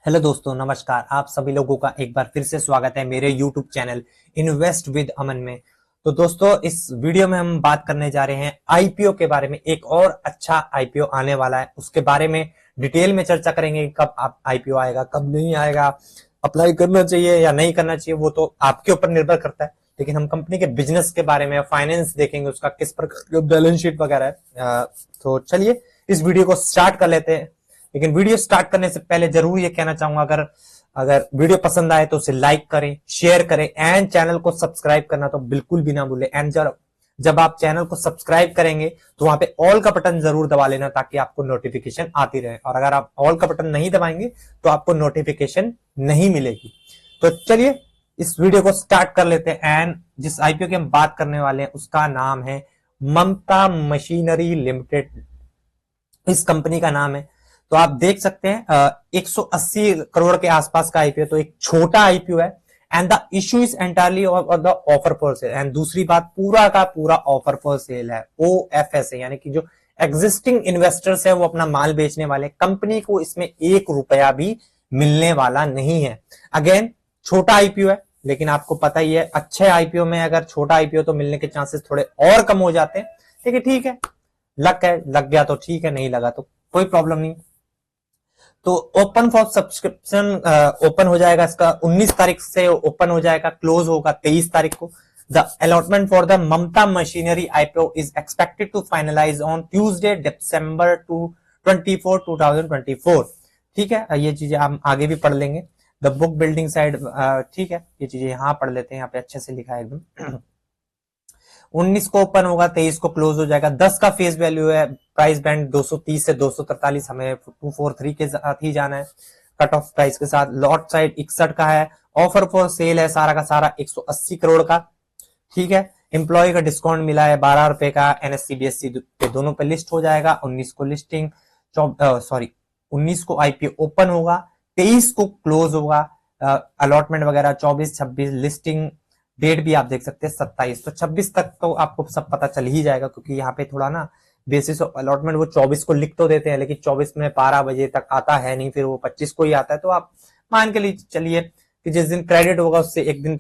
Hello दोस्तों, नमस्कार। आप सभी लोगों का एक बार फिर से स्वागत है मेरे यूट्यूब चैनल इन्वेस्ट विद अमन में। तो दोस्तों, इस वीडियो में हम बात करने जा रहे हैं आईपीओ के बारे में। एक और अच्छा आईपीओ आने वाला है, उसके बारे में डिटेल में चर्चा करेंगे। कब आप आईपीओ आएगा, कब नहीं आएगा, अप्लाई करना चाहिए या नहीं करना चाहिए, वो तो आपके ऊपर निर्भर करता है। लेकिन हम कंपनी के बिजनेस के बारे में, फाइनेंस देखेंगे, उसका किस प्रकार बैलेंस शीट वगैरह है। तो चलिए इस वीडियो को स्टार्ट कर लेते हैं। लेकिन वीडियो स्टार्ट करने से पहले जरूर ये कहना चाहूंगा, अगर अगर वीडियो पसंद आए तो उसे लाइक करें, शेयर करें एंड चैनल को सब्सक्राइब करना तो बिल्कुल भी ना भूलें। एंड जब आप चैनल को सब्सक्राइब करेंगे तो वहां पे ऑल का बटन जरूर दबा लेना, ताकि आपको नोटिफिकेशन आती रहे। और अगर आप ऑल का बटन नहीं दबाएंगे तो आपको नोटिफिकेशन नहीं मिलेगी। तो चलिए इस वीडियो को स्टार्ट कर लेते हैं। एंड जिस आईपीओ की हम बात करने वाले हैं उसका नाम है ममता मशीनरी लिमिटेड। इस कंपनी का नाम है। तो आप देख सकते हैं 180 करोड़ के आसपास का आईपीओ, तो एक छोटा आईपीओ है। And the issue is entirely the offer for sale. And दूसरी बात, पूरा का पूरा ऑफर फॉर सेल है, ओएफएस है, यानी कि जो एग्जिस्टिंग इन्वेस्टर्स है वो अपना माल बेचने वाले। कंपनी को इसमें 1 रुपया भी मिलने वाला नहीं है। अगेन छोटा आईपीओ है, लेकिन आपको पता ही है अच्छे आईपीओ में अगर छोटा आईपीओ तो मिलने के चांसेस थोड़े और कम हो जाते हैं। लेकिन ठीक है, लक है, लग गया तो ठीक है, नहीं लगा तो कोई प्रॉब्लम नहीं। तो ओपन फॉर सब्सक्रिप्शन ओपन हो जाएगा, इसका 19 तारीख से ओपन हो जाएगा, क्लोज होगा 23 तारीख को। The allotment for the Mamta machinery IPO is expected to finalise on Tuesday December 24, 2024। ठीक है, ये चीजें हम आगे भी पढ़ लेंगे। द बुक बिल्डिंग साइड, ठीक है, ये चीजें यहां पढ़ लेते हैं, यहाँ पे अच्छे से लिखा है एकदम। 19 को ओपन होगा, 23 को क्लोज हो जाएगा। 10 का फेस वैल्यू है। प्राइस बैंड 230 से 243, हमें 243 के साथ ही जाना है कट ऑफ प्राइस के साथ। लॉट साइड 61 का है। ऑफर फॉर सेल है सारा का सारा 180 करोड़ का। ठीक है, एम्प्लॉय का डिस्काउंट मिला है 12 रुपए का। एनएससी बीएससी पे दोनों पे लिस्ट हो जाएगा। 19 को लिस्टिंग, 19 को आईपीओ ओपन होगा, 23 को क्लोज होगा। अलॉटमेंट वगैरह 24, 26 लिस्टिंग, डेट भी आप देख सकते हैं 27। तो 26 तक तो आपको सब पता चल ही जाएगा, क्योंकि यहाँ पे थोड़ा ना बेसिस ऑफ अलॉटमेंट वो 24 को लिख तो देते हैं, लेकिन 24 में 12 बजे तक आता है नहीं, फिर वो 25 को ही आता है। तो आप मान के लिए चलिए कि जिस दिन क्रेडिट होगा उससे एक दिन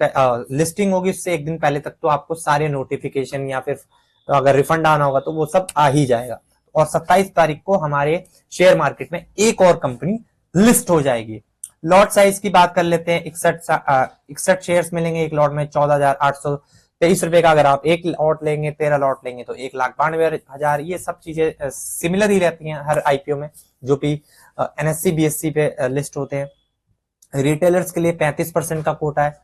लिस्टिंग होगी उससे एक दिन पहले तक तो आपको सारे नोटिफिकेशन या फिर तो अगर रिफंड आना होगा तो वो सब आ ही जाएगा। और 27 तारीख को हमारे शेयर मार्केट में एक और कंपनी लिस्ट हो जाएगी। लॉट साइज की बात कर लेते हैं। 61 शेयर्स मिलेंगे एक लॉट में। 14,823 रुपए का अगर आप एक लॉट लेंगे, 13 लॉट लेंगे तो 1,92,000। ये सब चीजें सिमिलर ही रहती हैं हर आईपीओ में जो भी एनएससी बीएससी पे लिस्ट होते हैं। रिटेलर्स के लिए 35% का कोटा है।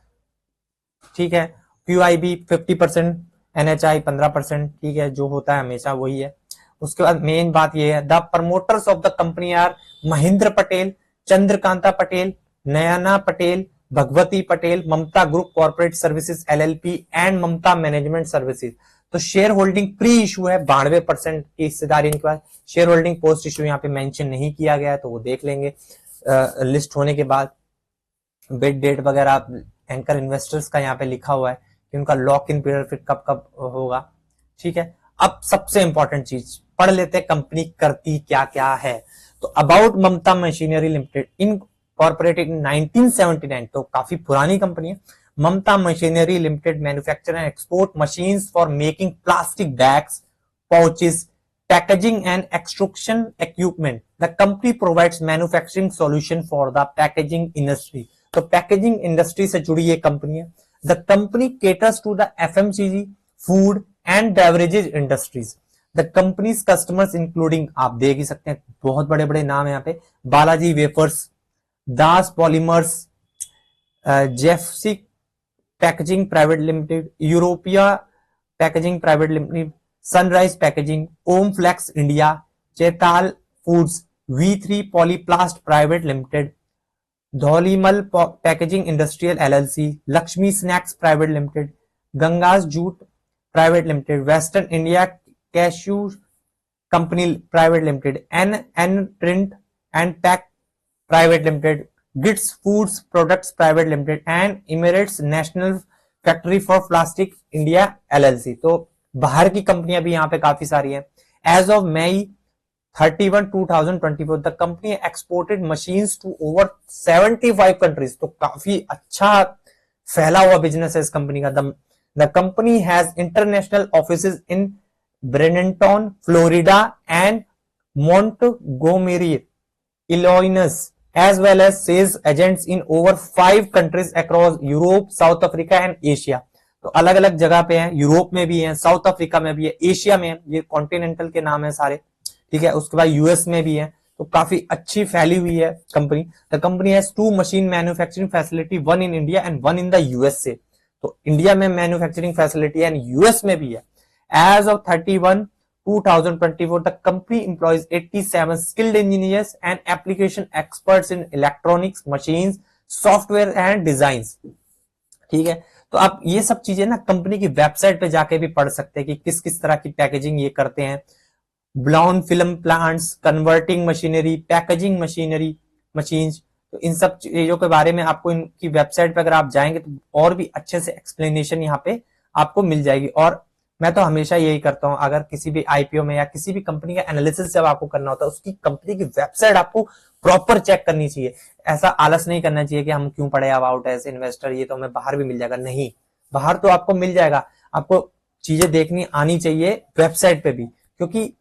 ठीक है, क्यूआईबी 50%, एनएचआई 15%। ठीक है, जो होता है हमेशा वही है। उसके बाद मेन बात ये है, the promoters of the company are Mahendra Patel, Chandrakanta Patel, Nayna Patel, Bhagwati Patel, Mamta group corporate services LLP and Mamta management services. तो शेयर होल्डिंग प्री इशू है, 92% की हिस्सेदारी इनके पास। शेयर होल्डिंग पोस्ट इशू यहाँ पे मेंशन नहीं किया गया है, तो वो देख लेंगे लिस्ट होने के बाद। बिड डेट वगैरह एंकर इन्वेस्टर्स का यहाँ पे लिखा हुआ है कि उनका लॉक इन पीरियड फिर कब कब होगा। ठीक है, अब सबसे इंपॉर्टेंट चीज पढ़ लेते हैं, कंपनी करती क्या क्या है। तो about Mamata machinery limited incorporated in 1979, तो काफी पुरानी कंपनी है। Mamata machinery limited manufacture and export machines for making plastic bags, pouches, packaging and extrusion equipment. The company provides manufacturing solution for the packaging industry. तो पैकेजिंग इंडस्ट्री से जुड़ी ये company है। The company caters to the FMCG, food and beverages industries. The company's customers including, आप देख ही सकते हैं बहुत बड़े बड़े नाम है यहाँ पे, बालाजी वेफर्स, दास पॉलीमर्स, जेफसी packaging private limited, Europia packaging private limited, sunrise packaging, Om flex India, Chetal foods, V3 polyplast private limited, Dhaulimal packaging industrial LLC, Lakshmi snacks private limited, Gangas jute private limited, western India cashew company private limited, N print and pack private limited, Gits foods products private limited and Emirates national factory for plastic India LLC. तो बाहर की कंपनियां भी यहाँ पे काफी सारी हैं। As of May 31 2024 the company exported machines to over 75 countries. तो काफी अच्छा फैला हुआ बिजनेस है इस कंपनी का। The company has international offices in Braselton Florida and Montgomery Illinois as well as sales agents in over 5 countries across Europe, south Africa and Asia. तो अलग अलग जगह पे हैं, यूरोप में भी है, साउथ अफ्रीका में भी है, एशिया में है, ये कॉन्टिनेंटल के नाम है सारे, ठीक है। उसके बाद यूएस में भी है। तो काफी अच्छी फैली हुई है company. The company has 2 machine manufacturing facility, 1 in India and 1 in the USA. तो इंडिया में मैन्युफैक्चरिंग फैसिलिटी एंड यूएस में भी है। As of 31 2024 the company employs 87 skilled engineers and application experts in electronics, machines, software and designs। ठीक है। तो आप ये सब चीजें ना कंपनी की वेबसाइट पे जाके भी पढ़ सकते हैं कि किस किस तरह की पैकेजिंग ये करते हैं। Blown film plants, converting machinery, packaging machinery machines. तो इन सब चीजों के बारे में आपको इनकी वेबसाइट पे अगर आप जाएंगे तो और भी अच्छे से एक्सप्लेनेशन यहाँ पे आपको मिल जाएगी। और मैं तो हमेशा यही करता हूं, अगर किसी भी आईपीओ में या किसी भी कंपनी का एनालिसिस जब आपको करना होता है, उसकी कंपनी की वेबसाइट आपको प्रॉपर चेक करनी चाहिए। ऐसा आलस नहीं करना चाहिए कि हम क्यों पढ़े अबाउट एज इन्वेस्टर, ये तो हमें बाहर भी मिल जाएगा। नहीं, बाहर तो आपको मिल जाएगा, आपको चीजें देखनी आनी चाहिए वेबसाइट पे भी, क्योंकि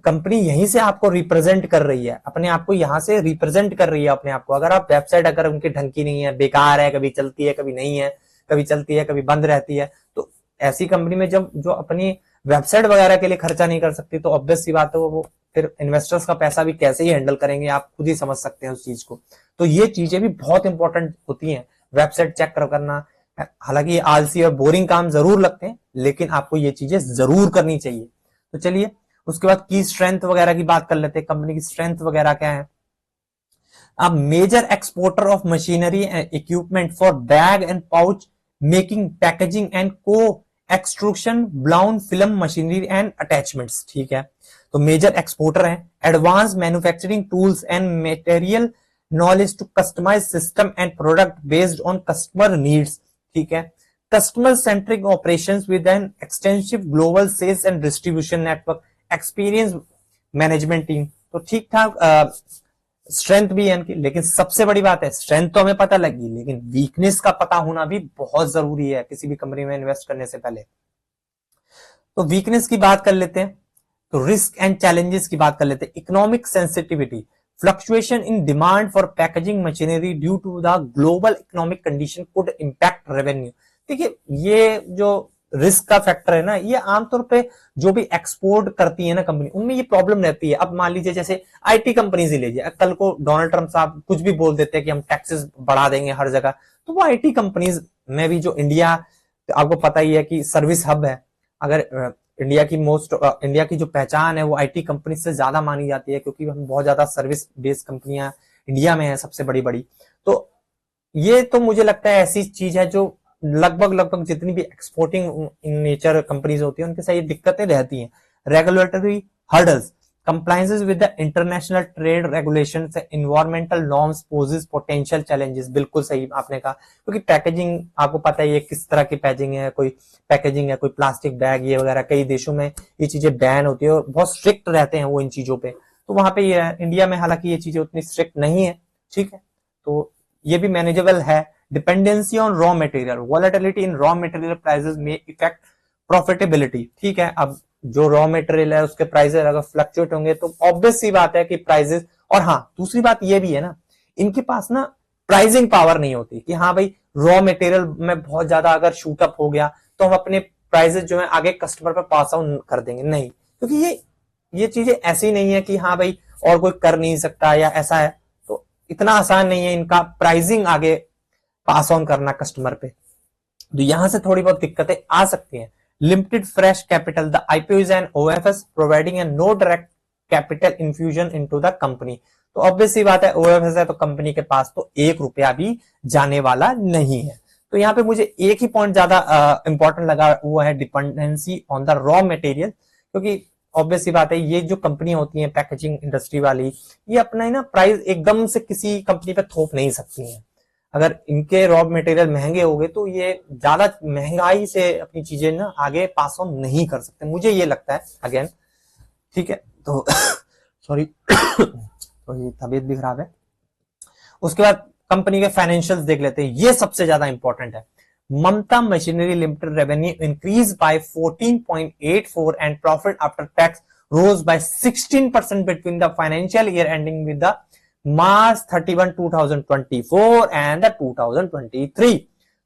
कंपनी यहीं से आपको रिप्रेजेंट कर रही है, अपने आप को यहाँ से रिप्रेजेंट कर रही है अपने आप को। अगर आप वेबसाइट अगर उनकी ढंग की नहीं है, बेकार है, कभी चलती है कभी नहीं है, कभी चलती है कभी बंद रहती है, तो ऐसी कंपनी में जब जो अपनी वेबसाइट वगैरह के लिए खर्चा नहीं कर सकती, तो ऑब्वियस सी बात है वो फिर इन्वेस्टर्स का पैसा भी कैसे ही हैंडल करेंगे, आप खुद ही समझ सकते हैं उस चीज को। तो ये चीजें भी बहुत इंपॉर्टेंट होती हैं, वेबसाइट चेक करना। हालांकि ये आलसी और बोरिंग काम जरूर लगते हैं, लेकिन आपको ये चीजें जरूर करनी चाहिए। तो चलिए उसके बाद की स्ट्रेंथ वगैरह की बात कर लेते हैं, कंपनी की स्ट्रेंथ वगैरह क्या है। A major exporter of machinery and equipment for bag and pouch making, packaging and co-extrusion, blown film machinery and attachments। ठीक है। तो मेजर एक्सपोर्टर है, advance manufacturing tools and material knowledge to customize system and product based on customer needs. ठीक है। Customer centric operations with an extensive global sales and distribution network, experience management team. तो ठीक ठाक strength भी है इनकी, लेकिन सबसे बड़ी बात है स्ट्रेंथ तो हमें पता लगी, लेकिन वीकनेस का पता होना भी बहुत जरूरी है किसी भी कंपनी में इन्वेस्ट करने से पहले। तो वीकनेस की बात कर लेते हैं, तो रिस्क एंड चैलेंजेस की बात कर लेते हैं। Economic sensitivity, fluctuation in demand for packaging machinery due to the global economic condition could impact revenue. देखिए ये जो रिस्क का फैक्टर है ना, ये आमतौर पे जो भी एक्सपोर्ट करती है ना कंपनी, उनमें ये प्रॉब्लम रहती है। अब मान लीजिए जैसे आईटी कंपनी से लीजिए, कल को डोनाल्ड ट्रंप साहब कुछ भी बोल देते हैं कि हम टैक्सेस बढ़ा देंगे हर जगह, तो वो आईटी कंपनीज में भी, जो इंडिया आपको पता ही है कि सर्विस हब है, अगर इंडिया की जो पहचान है वो आईटी कंपनी से ज्यादा मानी जाती है, क्योंकि हम बहुत ज्यादा सर्विस बेस्ड कंपनियां इंडिया में है सबसे बड़ी बड़ी। तो ये तो मुझे लगता है ऐसी चीज है जो लगभग जितनी भी एक्सपोर्टिंग इन नेचर कंपनीज होती है उनके साथ ये दिक्कतें रहती हैं। Regulatory hurdles, compliances with the international trade regulations, environmental norms poses potential challenges. बिल्कुल सही आपने कहा, क्योंकि पैकेजिंग आपको पता है ये किस तरह की पैकेजिंग है, कोई पैकेजिंग है, कोई प्लास्टिक बैग ये वगैरह, कई देशों में ये चीजें बैन होती है और बहुत स्ट्रिक्ट रहते हैं वो इन चीजों पे। तो वहां पे ये है, इंडिया में हालांकि ये चीजें उतनी स्ट्रिक्ट नहीं है, ठीक है, तो ये भी मैनेजेबल है। Dependency on raw material, volatility in raw material prices में इफेक्ट प्रॉफिटेबिलिटी। ठीक है, अब जो रॉ मटेरियल है उसके प्राइसेस अगर फ्लक्चुएट होंगे तो ऑब्वियस सी बात है कि प्राइसेस, और हाँ दूसरी बात ये भी है ना, इनके पास ना प्राइसिंग पावर नहीं होती कि हाँ भाई रॉ मटेरियल में बहुत ज्यादा अगर शूटअप हो गया तो हम अपने प्राइसेस जो है आगे कस्टमर पर पास ऑन कर देंगे, नहीं, क्योंकि ये चीजें ऐसी नहीं है कि हाँ भाई और कोई कर नहीं सकता या ऐसा है, तो इतना आसान नहीं है इनका प्राइसिंग आगे पास ऑन करना कस्टमर पे। तो यहां से थोड़ी बहुत दिक्कतें आ सकती हैं। Limited fresh capital, the IPO is an OFS providing a no direct capital infusion into the company. तो ऑब्वियस सी बात है ओएफएस है तो कंपनी के पास तो ₹1 भी जाने वाला नहीं है। तो यहाँ पे मुझे एक ही पॉइंट ज्यादा इंपॉर्टेंट लगा, वो है dependency on the raw material, क्योंकि ऑब्वियस सी बात है ये जो कंपनी होती है पैकेजिंग इंडस्ट्री वाली, ये अपना ना प्राइस एकदम से किसी कंपनी पे थोप नहीं सकती है। अगर इनके रॉ मटेरियल महंगे हो गए तो ये ज्यादा महंगाई से अपनी चीजें ना आगे पास ऑन नहीं कर सकते, मुझे ये लगता है अगेन, ठीक है। तो सॉरी तो ये तबीयत भी खराब है। उसके बाद कंपनी के फाइनेंशियल्स देख लेते हैं, ये सबसे ज्यादा इंपॉर्टेंट है। Mamata machinery limited revenue increase by 14.84 and profit after tax rose by 16% between the financial year ending with the March 31, 2024 and the 2023।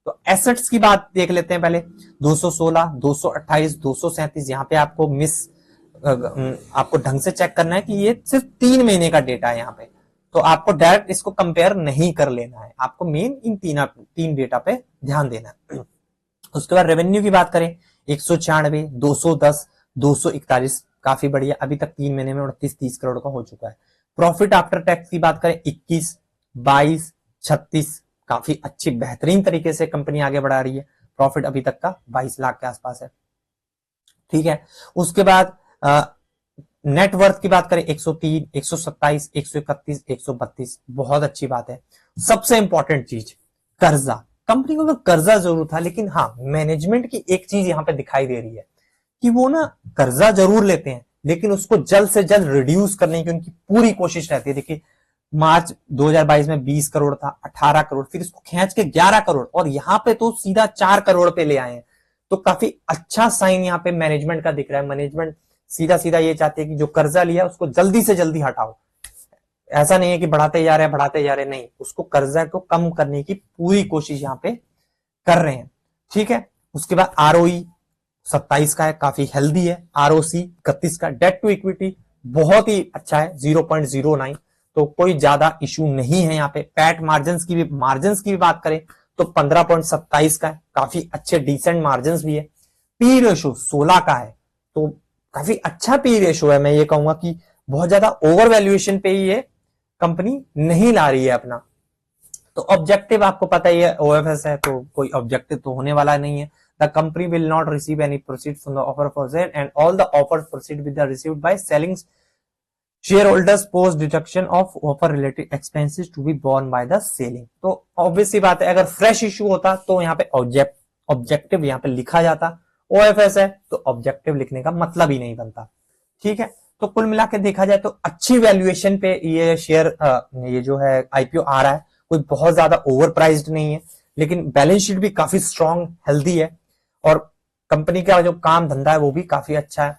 तो एसेट्स की बात देख लेते हैं पहले। 216, 228, 237, यहाँ पे आपको आपको ढंग से चेक करना है कि ये सिर्फ 3 महीने का डेटा है यहाँ पे, तो आपको डायरेक्ट इसको कंपेयर नहीं कर लेना है, आपको मेन इन तीन डेटा पे ध्यान देना है। उसके बाद रेवेन्यू की बात करें, 196, 210, 241, काफी बढ़िया, अभी तक 3 महीने में 29-30 करोड़ का हो चुका है। प्रॉफिट आफ्टर टैक्स की बात करें, 21, 22, 36, काफी अच्छी बेहतरीन तरीके से कंपनी आगे बढ़ा रही है। प्रॉफिट अभी तक का 22 लाख के आसपास है, ठीक है। उसके बाद नेटवर्थ की बात करें, 103, 127, 131, 132, बहुत अच्छी बात है। सबसे इंपॉर्टेंट चीज कर्जा, कंपनी को तो कर्जा जरूर था, लेकिन हाँ मैनेजमेंट की एक चीज यहां पे दिखाई दे रही है कि वो ना कर्जा जरूर लेते हैं, लेकिन उसको जल्द से जल्द रिड्यूस करने की उनकी पूरी कोशिश रहती है। देखिए मार्च 2022 में 20 करोड़ था, 18 करोड़, फिर इसको खींच के 11 करोड़ और यहाँ पे तो सीधा 4 करोड़ पे ले आए हैं। तो काफी अच्छा साइन यहाँ पे मैनेजमेंट का दिख रहा है। मैनेजमेंट सीधा सीधा ये चाहती है कि जो कर्जा लिया उसको जल्दी से जल्दी हटाओ, ऐसा नहीं है कि बढ़ाते जा रहे हैं, नहीं, उसको कर्जा को कम करने की पूरी कोशिश यहाँ पे कर रहे हैं, ठीक है। उसके बाद आरओई 27 का है, काफी हेल्दी है। आरओसी 31 का, डेट टू इक्विटी बहुत ही अच्छा है 0.09, तो कोई ज्यादा इशू नहीं है यहाँ पे। पैट मार्जिन की भी बात करें तो 15.27 का है, काफी अच्छे डिसेंट मार्जिन भी है। पी रेशो 16 का है, तो काफी अच्छा पी रेशो है। मैं ये कहूंगा कि बहुत ज्यादा ओवर वैल्यूएशन पे ही ये कंपनी नहीं ला रही है अपना। तो ऑब्जेक्टिव आपको पता ही है, ओएफएस है तो कोई ऑब्जेक्टिव तो होने वाला नहीं है। The company will not receive any proceed from the offer for sale and all the offers proceed with the received by selling share holders post deduction of offer related expenses to be borne by the selling. तो obviously बात है, अगर fresh issue होता तो यहाँ पे objective यहाँ पे लिखा जाता, ओएफएस है तो ऑब्जेक्टिव लिखने का मतलब ही नहीं बनता, ठीक है। तो कुल मिला के देखा जाए तो अच्छी वैल्यूएशन पे ये शेयर ये जो है आईपीओ आ रहा है, कोई बहुत ज्यादा ओवर प्राइस्ड नहीं है, लेकिन बैलेंस शीट भी काफी स्ट्रांग हेल्दी है और कंपनी का जो काम धंधा है वो भी काफी अच्छा है।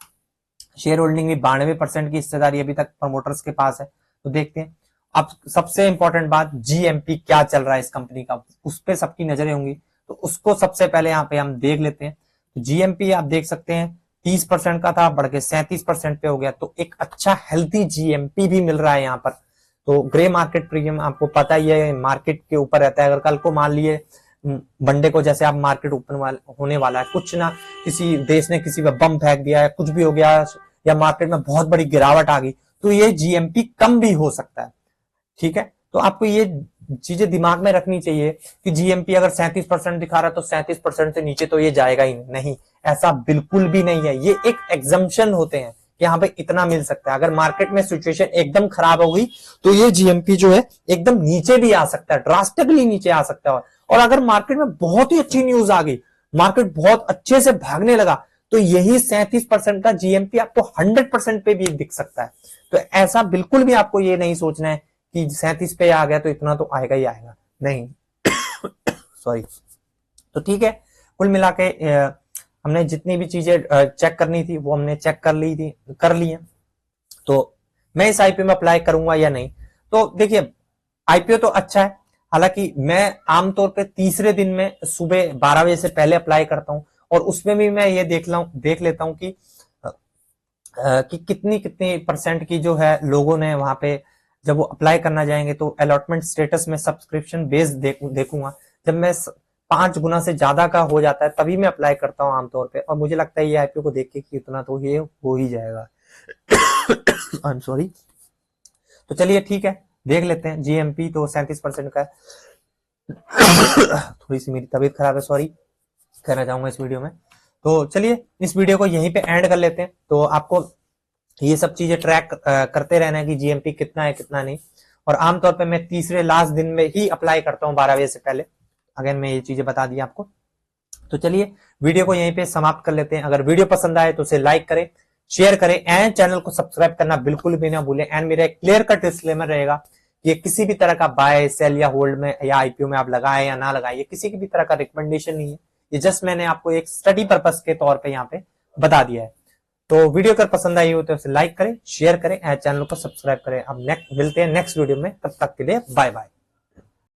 शेयर होल्डिंग भी 92% की हिस्सेदारी अभी तक प्रमोटर्स के पास है। तो देखते हैं अब सबसे इंपॉर्टेंट बात, जीएमपी क्या चल रहा है इस कंपनी का, उस पर सबकी नजरें होंगी, तो उसको सबसे पहले यहाँ पे हम देख लेते हैं। तो जीएमपी आप देख सकते हैं 30% का था, बढ़ के 37% पे हो गया, तो एक अच्छा हेल्थी जीएमपी भी मिल रहा है यहाँ पर। तो ग्रे मार्केट प्रीमियम आपको पता ही है, मार्केट के ऊपर रहता है। अगर कल को मान लिए मंडे को जैसे आप मार्केट ओपन होने वाला है, कुछ ना किसी देश ने किसी पे बम फेंक दिया है, कुछ भी हो गया या मार्केट में बहुत बड़ी गिरावट आ गई, तो ये जीएमपी कम भी हो सकता है, ठीक है। तो आपको ये चीजें दिमाग में रखनी चाहिए कि जीएमपी अगर 37% दिखा रहा है तो 37% से नीचे तो ये जाएगा ही नहीं, ऐसा बिल्कुल भी नहीं है। ये एक एग्जम्पशन होते हैं कि यहाँ पे इतना मिल सकता है। अगर मार्केट में सिचुएशन एकदम खराब हो गई तो ये जीएमपी जो है एकदम नीचे भी आ सकता है, ड्रास्टिकली नीचे आ सकता है। और अगर मार्केट में बहुत ही अच्छी न्यूज आ गई, मार्केट बहुत अच्छे से भागने लगा, तो यही 37% का जीएमपी आपको 100% पे भी दिख सकता है। तो ऐसा बिल्कुल भी आपको ये नहीं सोचना है कि 37 पे आ गया तो इतना तो आएगा ही आएगा, नहीं सॉरी। तो ठीक है, कुल मिला के हमने जितनी भी चीजें चेक करनी थी वो हमने चेक कर ली है। तो मैं इस आईपीओ में अप्लाई करूंगा या नहीं, तो देखिए आईपीओ तो अच्छा है, हालांकि मैं आमतौर पे तीसरे दिन में सुबह 12 बजे से पहले अप्लाई करता हूं, और उसमें भी मैं ये देख लेता हूं कि कितनी परसेंट की जो है लोगों ने वहां पे जब वो अप्लाई करना जाएंगे तो अलॉटमेंट स्टेटस में सब्सक्रिप्शन बेस देखूंगा। जब मैं 5 गुना से ज्यादा का हो जाता है तभी मैं अप्लाई करता हूं आमतौर पे, और मुझे लगता है ये आईपीओ को देख के कि इतना तो ये हो ही जाएगा। I am sorry. तो चलिए ठीक है, देख लेते हैं। जीएमपी तो 37% का है। थोड़ी सी मेरी तबीयत खराब है, सॉरी कहना चाहूंगा इस वीडियो में। तो चलिए इस वीडियो को यहीं पे एंड कर लेते हैं। तो आपको ये सब चीजें ट्रैक करते रहना है कि जीएमपी कितना है कितना नहीं, और आमतौर पे मैं तीसरे लास्ट दिन में ही अप्लाई करता हूँ 12 बजे से पहले। अगेन मैं ये चीजें बता दी आपको। तो चलिए वीडियो को यहीं पे समाप्त कर लेते हैं। अगर वीडियो पसंद आए तो उसे लाइक करें, शेयर करें एंड चैनल को सब्सक्राइब करना बिल्कुल भी ना भूलें। एंड मेरा एक क्लियर कट डिस्क्लेमर रहेगा, ये किसी भी तरह का बाय सेल या होल्ड में या आईपीओ में आप लगाए या ना लगाए, ये किसी की भी तरह का रिकमेंडेशन नहीं है, ये जस्ट मैंने आपको एक स्टडी पर्पस के तौर पे यहाँ पे बता दिया है। तो वीडियो अगर पसंद आई हो तो उसे लाइक करें, शेयर करें एंड चैनल को सब्सक्राइब करें। अब नेक्स्ट मिलते हैं नेक्स्ट वीडियो में, तब तक के लिए बाय बाय।